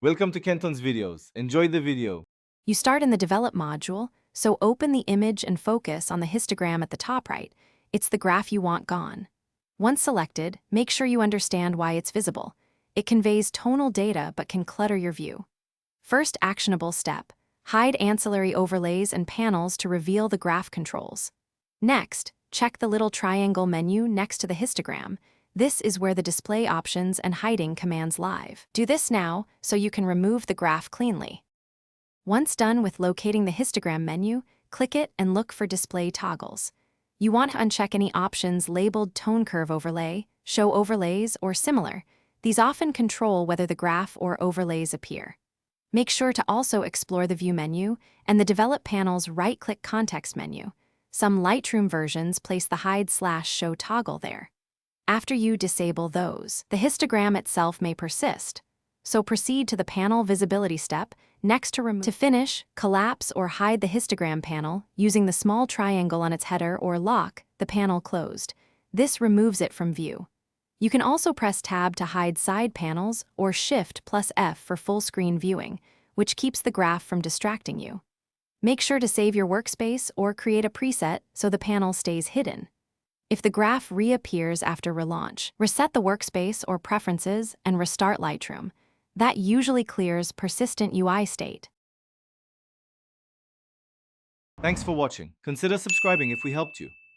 Welcome to Kenton's videos. Enjoy the video. You start in the Develop module, so open the image and focus on the histogram at the top right. It's the graph you want gone. Once selected, make sure you understand why it's visible. It conveys tonal data but can clutter your view. First actionable step: hide ancillary overlays and panels to reveal the graph controls. Next, check the little triangle menu next to the histogram. This is where the display options and hiding commands live. Do this now so you can remove the graph cleanly. Once done with locating the histogram menu, click it and look for display toggles. You want to uncheck any options labeled Tone Curve Overlay, Show Overlays, or similar. These often control whether the graph or overlays appear. Make sure to also explore the View menu and the Develop panel's right-click Context menu. Some Lightroom versions place the Hide/Show toggle there. After you disable those, the histogram itself may persist. So proceed to the panel visibility step next to remove. To finish, collapse or hide the histogram panel using the small triangle on its header or lock the panel closed. This removes it from view. You can also press Tab to hide side panels or Shift+F for full screen viewing, which keeps the graph from distracting you. Make sure to save your workspace or create a preset so the panel stays hidden. If the graph reappears after relaunch, reset the workspace or preferences and restart Lightroom. That usually clears persistent UI state. Thanks for watching. Consider subscribing if we helped you.